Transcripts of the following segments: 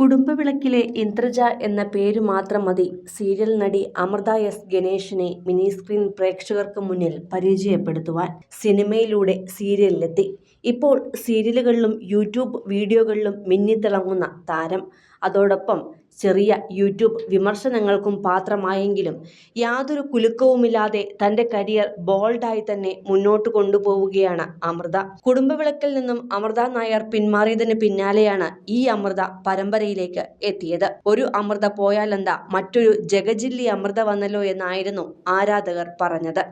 കുടുംബവിളക്കിലെ ഇന്ദ്രജ എന്ന പേരു മാത്രം മതി സീരിയൽ നടി അമൃത എസ് ഗണേഷിനെ മിനി സ്ക്രീൻ പ്രേക്ഷകർക്ക് മുന്നിൽ പരിചയപ്പെടുത്തുവാൻ. സിനിമയിലൂടെ സീരിയലിലെത്തി. ഇപ്പോൾ സീരിയലുകളിലും യൂട്യൂബ് വീഡിയോകളിലും മിന്നിത്തിളങ്ങുന്ന താരം. അതോടൊപ്പം ചെറിയ യൂട്യൂബ് വിമർശനങ്ങൾക്കും പാത്രമായെങ്കിലും യാതൊരു കുലുക്കവുമില്ലാതെ തന്റെ കരിയർ ബോൾഡായി തന്നെ മുന്നോട്ട് കൊണ്ടുപോവുകയാണ് അമൃത. കുടുംബവിളക്കിൽ നിന്നും അമൃത നായർ പിന്മാറിയതിന് പിന്നാലെയാണ് ഈ അമൃത പരമ്പരയിലേക്ക് എത്തിയത്. ഒരു അമൃത പോയാലെന്താ, മറ്റൊരു ജഗജില്ലി അമൃത വന്നല്ലോ എന്നായിരുന്നു ആരാധകർ പറഞ്ഞത്.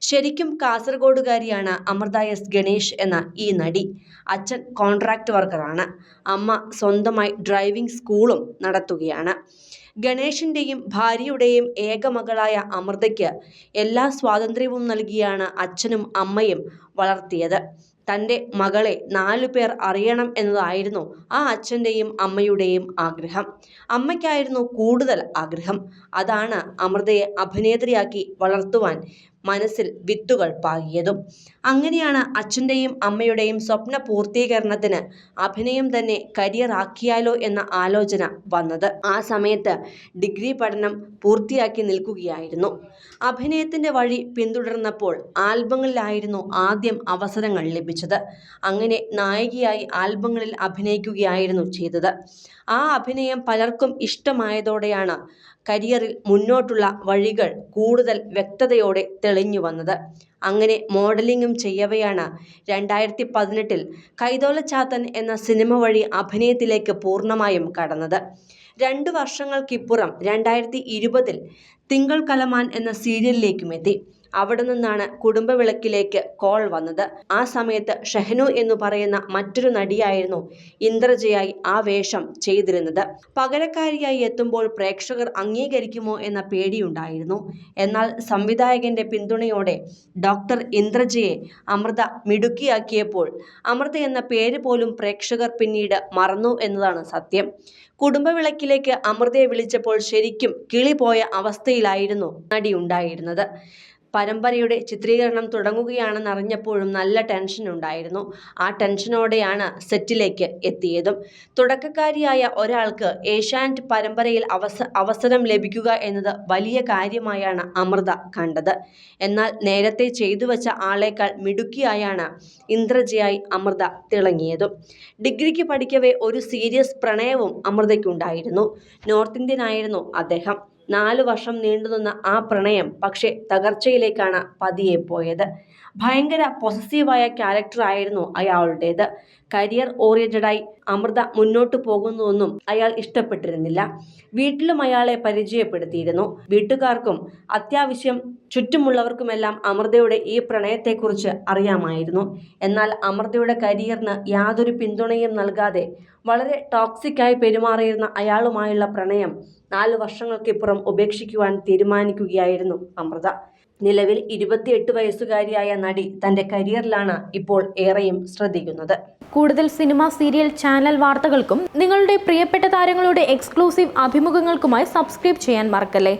ശരിക്കും കാസർഗോഡുകാരിയാണ് അമൃത എസ് ഗണേഷ് എന്ന ഈ നടി. അച്ഛൻ കോൺട്രാക്ട് വർക്കറാണ്. അമ്മ സ്വന്തമായി ഡ്രൈവിംഗ് സ്കൂളും നടത്തുകയാണ്. ഗണേഷിന്റെയും ഭാര്യയുടെയും ഏക മകളായ അമൃതയ്ക്ക് എല്ലാ സ്വാതന്ത്ര്യവും നൽകിയാണ് അച്ഛനും അമ്മയും വളർത്തിയത്. തൻ്റെ മകളെ 4 പേർ അറിയണം എന്നതായിരുന്നു ആ അച്ഛൻ്റെയും അമ്മയുടെയും ആഗ്രഹം. അമ്മയ്ക്കായിരുന്നു കൂടുതൽ ആഗ്രഹം. അതാണ് അമൃതയെ അഭിനേത്രിയാക്കി വളർത്തുവാൻ മനസ്സിൽ വിത്തുകൾ പാകിയതും. അങ്ങനെയാണ് അച്ഛൻ്റെയും അമ്മയുടെയും സ്വപ്ന പൂർത്തീകരണത്തിന് അഭിനയം തന്നെ കരിയർ ആക്കിയാലോ എന്ന ആലോചന വന്നത്. ആ സമയത്ത് ഡിഗ്രി പഠനം പൂർത്തിയാക്കി നിൽക്കുകയായിരുന്നു. അഭിനയത്തിൻ്റെ വഴി പിന്തുടർന്നപ്പോൾ ആൽബങ്ങളിലായിരുന്നു ആദ്യം അവസരങ്ങൾ ലഭിച്ചത്. അങ്ങനെ നായികയായി ആൽബങ്ങളിൽ അഭിനയിക്കുകയായിരുന്നു ചെയ്തത്. ആ അഭിനയം പലർക്കും ഇഷ്ടമായതോടെയാണ് കരിയറിൽ മുന്നോട്ടുള്ള വഴികൾ കൂടുതൽ വ്യക്തതയോടെ തെളിഞ്ഞു വന്നത്. അങ്ങനെ മോഡലിംഗും ചെയ്യവെയാണ് 2018 കൈതോലച്ചാത്തൻ എന്ന സിനിമ വഴി അഭിനയത്തിലേക്ക് പൂർണ്ണമായും കടന്നത്. 2 വർഷങ്ങൾക്കിപ്പുറം 2020 തിങ്കൾ കലമാൻ എന്ന സീരിയലിലേക്കും എത്തി. അവിടെ നിന്നാണ് കുടുംബവിളക്കിലേക്ക് കോൾ വന്നത്. ആ സമയത്ത് ഷഹനു എന്ന് പറയുന്ന മറ്റൊരു നടിയായിരുന്നു ഇന്ദ്രജയായി ആ വേഷം ചെയ്തിരുന്നത്. പകരക്കാരിയായി എത്തുമ്പോൾ പ്രേക്ഷകർ അംഗീകരിക്കുമോ എന്ന പേടിയുണ്ടായിരുന്നു. എന്നാൽ സംവിധായകന്റെ പിന്തുണയോടെ ഡോക്ടർ ഇന്ദ്രജയെ അമൃത മിടുക്കിയാക്കിയപ്പോൾ അമൃത എന്ന പേര് പോലും പ്രേക്ഷകർ പിന്നീട് മറന്നു എന്നതാണ് സത്യം. കുടുംബവിളക്കിലേക്ക് അമൃതയെ വിളിച്ചപ്പോൾ ശരിക്കും കിളി പോയ അവസ്ഥയിലായിരുന്നു നടി ഉണ്ടായിരുന്നത്. പരമ്പരയുടെ ചിത്രീകരണം തുടങ്ങുകയാണെന്നറിഞ്ഞപ്പോഴും നല്ല ടെൻഷൻ ഉണ്ടായിരുന്നു. ആ ടെൻഷനോടെയാണ് സെറ്റിലേക്ക് എത്തിയതും. തുടക്കക്കാരിയായ ഒരാൾക്ക് ഏഷ്യാനെറ്റ് പരമ്പരയിൽ അവസരം ലഭിക്കുക എന്നത് വലിയ കാര്യമായാണ് അമൃത കണ്ടത്. എന്നാൽ നേരത്തെ ചെയ്തു വച്ച ആളേക്കാൾ മിടുക്കിയായാണ് ഇന്ദ്രജയായി അമൃത തിളങ്ങിയതും. ഡിഗ്രിക്ക് പഠിക്കവേ ഒരു സീരിയസ് പ്രണയവും അമൃതയ്ക്കുണ്ടായിരുന്നു. നോർത്ത് ഇന്ത്യൻ ആയിരുന്നു അദ്ദേഹം. 4 വർഷം നീണ്ടുനിന്ന ആ പ്രണയം പക്ഷേ തകർച്ചയിലേക്കാണ് പതിയെ പോയത്. ഭയങ്കര പൊസസീവായ ക്യാരക്ടറായിരുന്നു അയാളുടേത്. കരിയർ ഓറിയന്റഡായി അമൃത മുന്നോട്ട് പോകുന്നതൊന്നും അയാൾ ഇഷ്ടപ്പെട്ടിരുന്നില്ല. വീട്ടിലും അയാളെ പരിചയപ്പെടുത്തിയിരുന്നു. വീട്ടുകാർക്കും അത്യാവശ്യം ചുറ്റുമുള്ളവർക്കുമെല്ലാം അമൃതയുടെ ഈ പ്രണയത്തെക്കുറിച്ച് അറിയാമായിരുന്നു. എന്നാൽ അമൃതയുടെ കരിയറിന് യാതൊരു പിന്തുണയും നൽകാതെ വളരെ ടോക്സിക്കായി പെരുമാറിയിരുന്ന അയാളുമായുള്ള പ്രണയം 4 വർഷങ്ങൾക്കിപ്പുറം ഉപേക്ഷിക്കുവാൻ തീരുമാനിക്കുകയായിരുന്നു അമൃത. നിലവിൽ 28 വയസ്സുകാരിയായ നടി തന്റെ കരിയറിലാണ് ഇപ്പോൾ ഏറെയും ശ്രദ്ധിക്കുന്നത്. കൂടുതൽ സിനിമ, സീരിയൽ, ചാനൽ വാർത്തകൾക്കും നിങ്ങളുടെ പ്രിയപ്പെട്ട താരങ്ങളുടെ എക്സ്ക്ലൂസീവ് അഭിമുഖങ്ങൾക്കുമായി സബ്സ്ക്രൈബ് ചെയ്യാൻ മറക്കല്ലേ.